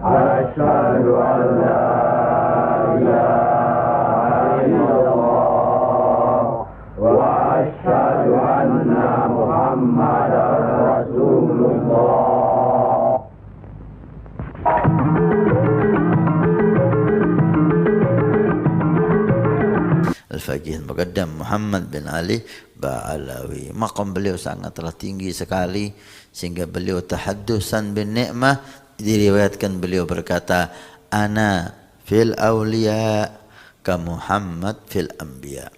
أشهد أن لا إله إلا الله وأشهد أن محمدا رسول الله. Al-Faqih Al-Muqaddam Muhammad bin Ali Ba'alawi. Maqam beliau sangatlah tinggi sekali sehingga beliau tahaddusan bin ni'mah, diriwayatkan beliau berkata, ana fil awliya ka Muhammad fil anbiya.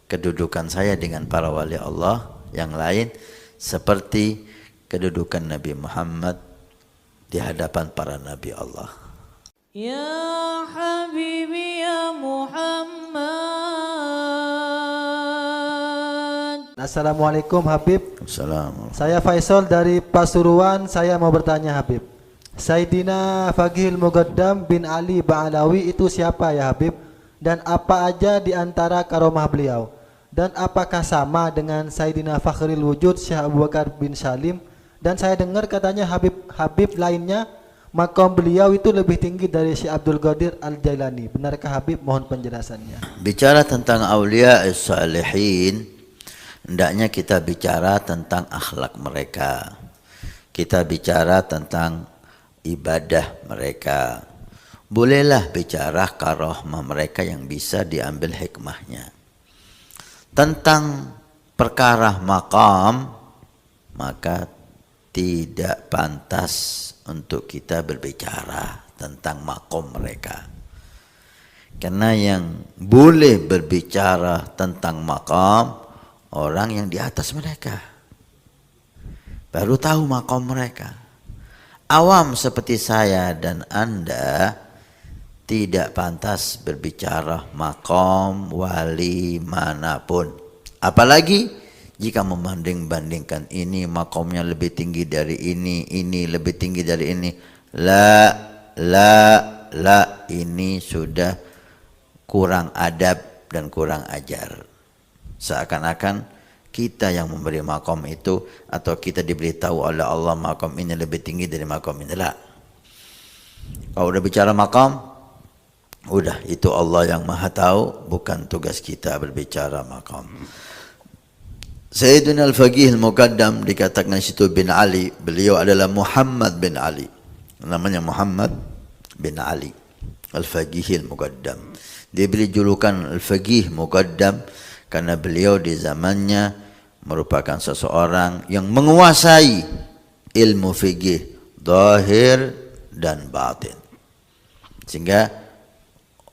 Kedudukan saya dengan para wali Allah yang lain seperti kedudukan Nabi Muhammad di hadapan para nabi Allah. Ya Habibi ya Muhammad. Assalamualaikum Habib. Assalamualaikum. Saya Faisal dari Pasuruan. Saya mau bertanya Habib, Sayyidina Faqihul Muqaddam bin Ali Ba'alawi itu siapa ya Habib? Dan apa aja di antara karomah beliau? Dan apakah sama dengan Sayyidina Fakhril Wujud Syekh Abu Bakar bin Salim? Dan saya dengar katanya Habib lainnya makam beliau itu lebih tinggi dari Syekh Abdul Qadir Al-Jailani. Benarkah Habib? Mohon penjelasannya. Bicara tentang awliya as-salihin, hendaknya kita bicara tentang akhlak mereka. Kita bicara tentang ibadah mereka. Bolehlah bicara karomah mereka yang bisa diambil hikmahnya. Tentang perkara makam, maka tidak pantas untuk kita berbicara tentang makom mereka. Karena yang boleh berbicara tentang makam orang yang di atas mereka, baru tahu makom mereka. Awam seperti saya dan Anda tidak pantas berbicara makom wali manapun. Apalagi jika membanding-bandingkan ini makomnya lebih tinggi dari ini lebih tinggi dari ini. La, ini sudah kurang adab dan kurang ajar. Seakan-akan kita yang memberi makom itu, atau kita diberitahu oleh Allah makom ini lebih tinggi dari makom ini. La. Kalau udah bicara makom, udah itu Allah yang maha tahu, bukan tugas kita berbicara makom. Sayyidina Al-Faqih Al-Muqaddam dikatakan situ bin Ali, beliau adalah Muhammad bin Ali. Namanya Muhammad bin Ali Al-Faqih Al-Muqaddam. Diberi julukan Al-Faqih Muqaddam karena beliau di zamannya merupakan seseorang yang menguasai ilmu fikih zahir dan batin. Sehingga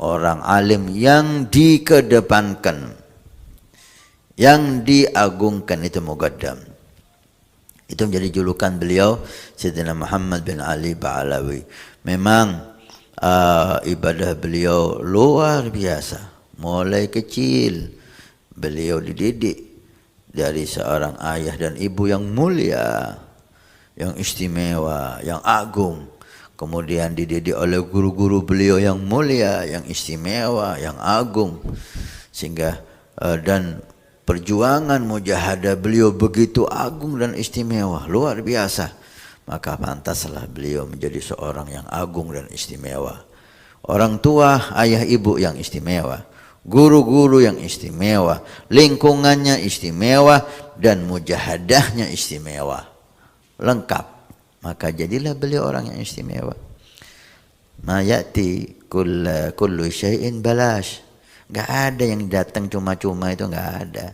orang alim yang dikedepankan, yang diagungkan itu Muqaddam. Itu menjadi julukan beliau Sayyidina Muhammad bin Ali Ba'alawi. Memang ibadah beliau luar biasa. Mulai kecil beliau dididik dari seorang ayah dan ibu yang mulia, yang istimewa, yang agung. Kemudian dididik oleh guru-guru beliau yang mulia, yang istimewa, yang agung. Sehingga dan perjuangan mujahadah beliau begitu agung dan istimewa, luar biasa. Maka pantaslah beliau menjadi seorang yang agung dan istimewa. Orang tua, ayah ibu yang istimewa, guru-guru yang istimewa, lingkungannya istimewa, dan mujahadahnya istimewa. Lengkap. Maka jadilah beliau orang yang istimewa. Ma ya'ti kullu syai'in balash. Gak ada yang datang cuma-cuma, itu gak ada.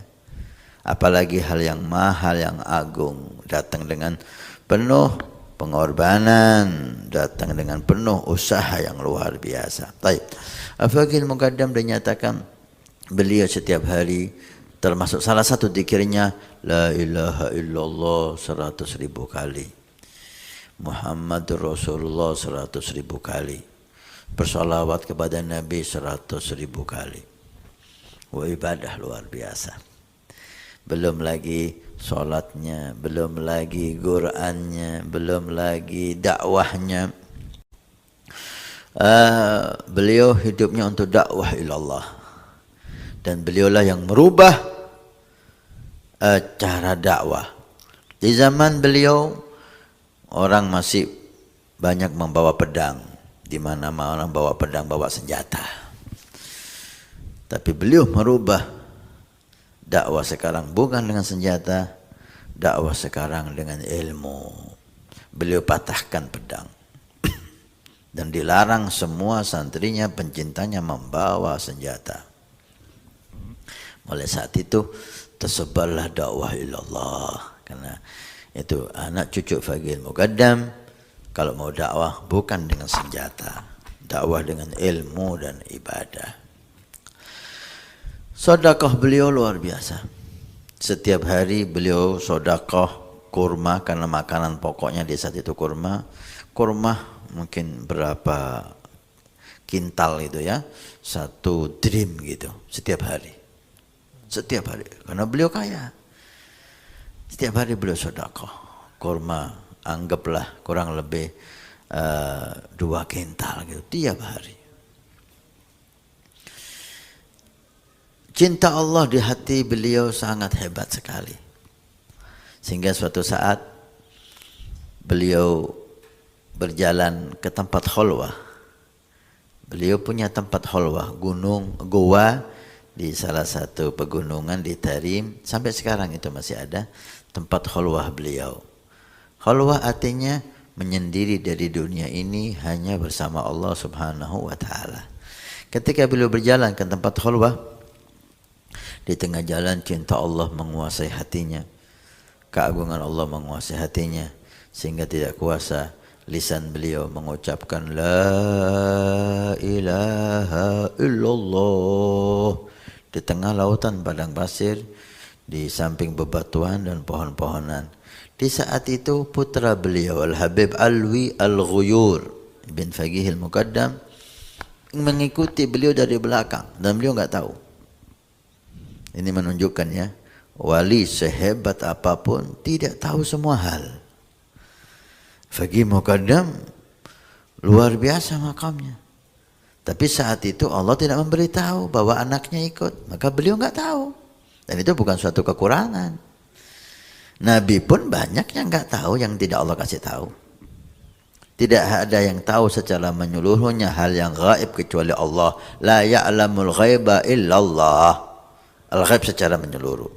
Apalagi hal yang mahal, yang agung, datang dengan penuh pengorbanan, datang dengan penuh usaha yang luar biasa. Baik. Al-Faqih Al-Muqaddam dinyatakan beliau setiap hari, termasuk salah satu dzikirnya, la ilaha illallah 100.000 kali, Muhammadur Rasulullah 100.000 kali, bersalawat kepada Nabi 100.000 kali. Wah, ibadah luar biasa. Belum lagi sholatnya, belum lagi Qur'annya, belum lagi dakwahnya. Beliau hidupnya untuk dakwah ilallah. Dan beliaulah yang merubah cara dakwah. Di zaman beliau, orang masih banyak membawa pedang. di mana-mana bawa pedang, bawa senjata. Tapi beliau merubah dakwah sekarang bukan dengan senjata, dakwah sekarang dengan ilmu. Beliau patahkan pedang dan dilarang semua santrinya, pencintanya membawa senjata. Mulai saat itu tersebarlah dakwah ilallah. Karena itu anak cucu Faqihil Muqaddam kalau mau dakwah bukan dengan senjata, dakwah dengan ilmu dan ibadah. Sedekah beliau luar biasa. Setiap hari beliau sedekah kurma, karena makanan pokoknya di saat itu kurma. Kurma mungkin berapa kintal itu ya, 1 drim gitu setiap hari. Setiap hari, karena beliau kaya. Setiap hari beliau sedekah kurma, anggaplah kurang lebih 2 kintal gitu tiap hari. Cinta Allah di hati beliau sangat hebat sekali. Sehingga suatu saat beliau berjalan ke tempat khalwah. Beliau punya tempat khalwah, goa di salah satu pegunungan di Tarim. Sampai sekarang itu masih ada tempat khalwah beliau. Khalwah artinya menyendiri dari dunia ini hanya bersama Allah Subhanahu wa taala. Ketika beliau berjalan ke tempat khalwah, di tengah jalan cinta Allah menguasai hatinya. Keagungan Allah menguasai hatinya sehingga tidak kuasa lisan beliau mengucapkan la ilaha illallah di tengah lautan padang pasir, di samping bebatuan dan pohon-pohonan. Di saat itu putra beliau Al-Habib Alwi Al-Ghuyur bin Faqihil Muqaddam mengikuti beliau dari belakang dan beliau enggak tahu. Ini menunjukkan ya, wali sehebat apapun tidak tahu semua hal. Faqih Muqaddam luar biasa makamnya. Tapi saat itu Allah tidak memberitahu bahwa anaknya ikut, maka beliau enggak tahu. Dan itu bukan suatu kekurangan. Nabi pun banyak yang enggak tahu yang tidak Allah kasih tahu. Tidak ada yang tahu secara menyeluruhnya hal yang gaib kecuali Allah. La ya'lamul ghaiba illallah. Al-ghaib secara menyeluruh.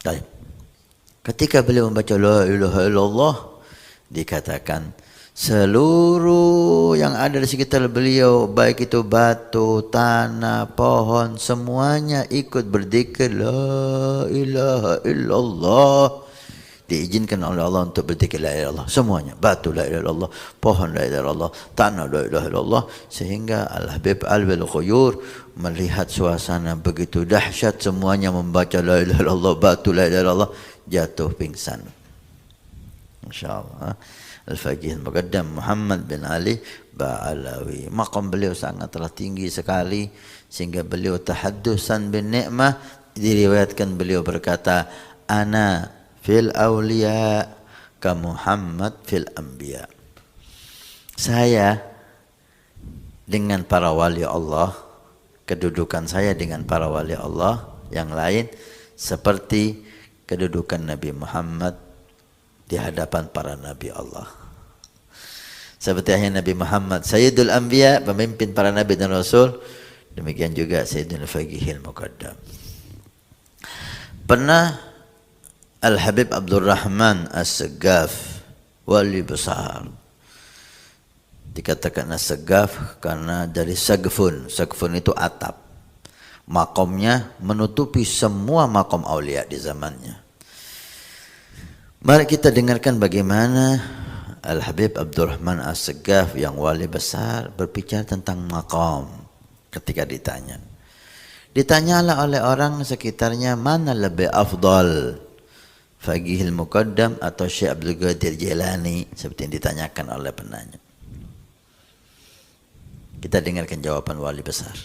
Baik. Ketika beliau membaca la ilaha illallah, dikatakan seluruh yang ada di sekitar beliau, baik itu batu, tanah, pohon, semuanya ikut berzikir la ilaha illallah. Diizinkan oleh Allah untuk berzikir la ilaha illallah. Semuanya, batu la ilaha illallah, pohon la ilaha illallah, tanah la ilaha illallah. Sehingga Al-Habib Alwi Al-Ghuyur melihat suasana begitu dahsyat, semuanya membaca la ilaha illallah, batu la ilaha illallah, jatuh pingsan. Insyaallah. Al-Faqih Muqaddam Muhammad bin Ali Ba'alawi. Maqam beliau sangatlah tinggi sekali sehingga beliau tahaddusan bin ni'mah. Diriwayatkan beliau berkata, ana fil awliya ka Muhammad fil anbiya. Saya dengan para wali Allah, kedudukan saya dengan para wali Allah yang lain seperti kedudukan Nabi Muhammad di hadapan para nabi Allah. Seperti hanya Nabi Muhammad Sayyidul Anbiya, pemimpin para nabi dan rasul, demikian juga Sayyidul Faqihil Muqaddam. Pernah Al-Habib Abdurrahman As-Saggaf, wali besar, dikatakan As-Saggaf karena dari sagfun. Sagfun itu atap, makomnya menutupi semua makom aulia di zamannya. Mari kita dengarkan bagaimana Al-Habib Abdurrahman As-Saggaf yang wali besar berbicara tentang maqam ketika ditanya. Ditanyalah oleh orang sekitarnya, mana lebih afdal, Faqihil Muqaddam atau Syekh Abdul Qadir Jilani, seperti yang ditanyakan oleh penanya. Kita dengarkan jawaban wali besar.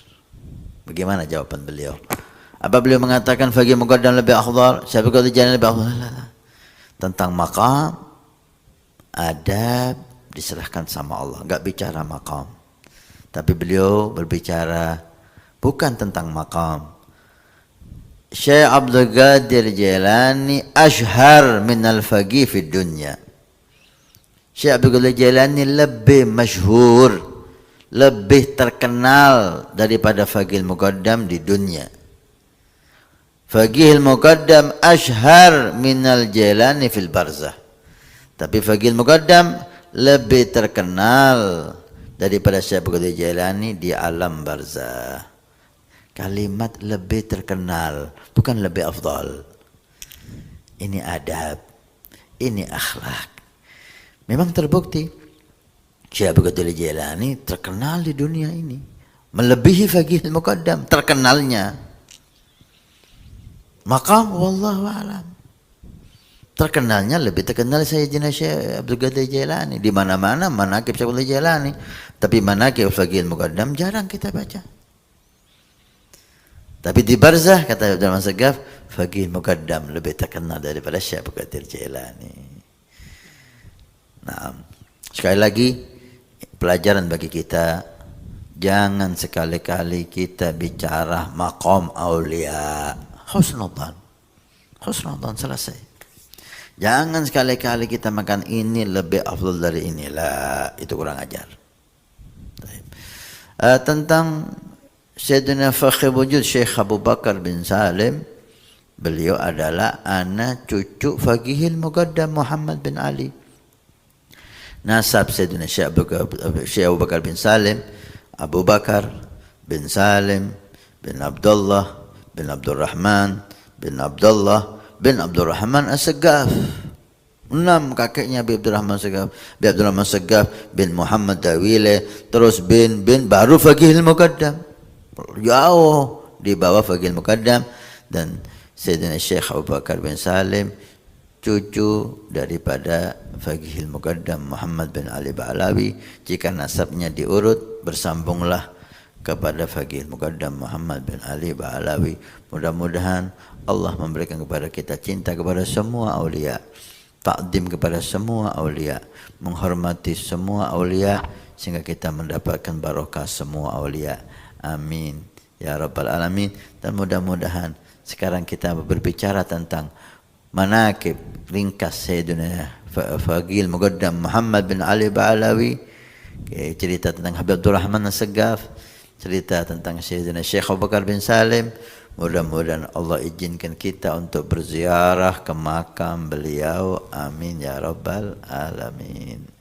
Bagaimana jawaban beliau? Apa beliau mengatakan Faqih Muqaddam lebih afdal, Syekh Abdul Qadir Jilani lebih afdal? Tentang maqam, adab diserahkan sama Allah, enggak bicara maqam. Tapi beliau berbicara bukan tentang maqam. Syekh Abdul Qadir Jilani ashhar min al-faqih fi dunya. Syekh Abdul Qadir Jailani lebih masyhur, lebih terkenal daripada Faqihul Muqaddam di dunia. Faqihul Muqaddam ashhar minal Jailani fil barzah. Tapi Faqihul Muqaddam lebih terkenal daripada Syekh Abdul Qadir Jailani di alam barzah. Kalimat lebih terkenal, bukan lebih afdal. Ini adab, ini akhlak. Memang terbukti Syekh Abdul Qadir Jailani terkenal di dunia ini, melebihi Faqihul Muqaddam terkenalnya. Maqam wallahu alam. Terkenalnya lebih terkenal Sayyidina Syekh Abdul Qadir Jailani. Di mana-mana manaqib Syekh Abdul Qadir Jailani, tapi manaqib Faqihul Muqaddam jarang kita baca. Tapi di barzah kata Abdul Rahman Segaf, Faqihul Muqaddam lebih terkenal daripada Syekh Abdul Qadir Jailani. Nah, sekali lagi pelajaran bagi kita, jangan sekali-kali kita bicara maqam aulia. Husnudzan selesai. Jangan sekali-kali kita makan ini lebih afdal dari inilah, itu kurang ajar. Tentang Sayyidina Fakhr Wujud Syekh Abu Bakar bin Salim, beliau adalah anak cucu Faqihul Muqaddam Muhammad bin Ali. Nasab Sayyidina Syekh Abu Bakar bin Salim, Abu Bakar bin Salim bin Abdullah bin Abdurrahman bin Abdullah bin Abdurrahman As-Segaf. 6 kakeknya bin Abdurrahman Segaf. Bin Abdurrahman Segaf bin Muhammad Dawile, terus bin baru Faqihul Muqaddam. Jauh di bawah Faqihul Muqaddam. Dan Sayyidina Syekh Abu Bakar bin Salim cucu daripada Faqihul Muqaddam Muhammad bin Ali Ba'alawi. Jika nasabnya diurut, bersambunglah kepada Faqihul Muqaddam Muhammad bin Ali Ba'alawi. Mudah-mudahan Allah memberikan kepada kita cinta kepada semua aulia, takdim kepada semua aulia, menghormati semua aulia, sehingga kita mendapatkan barokah semua aulia. Amin ya rabbal alamin. Dan mudah-mudahan sekarang kita berbicara tentang manaqib ringkas Sayyidina Faqihul Muqaddam Muhammad bin Ali Ba'alawi, cerita tentang Habib Abdurrahman As-Segaf, cerita tentang Sayyidina Syekh Abu Bakar bin Salim. Mudah-mudahan Allah izinkan kita untuk berziarah ke makam beliau. Amin ya rabbal alamin.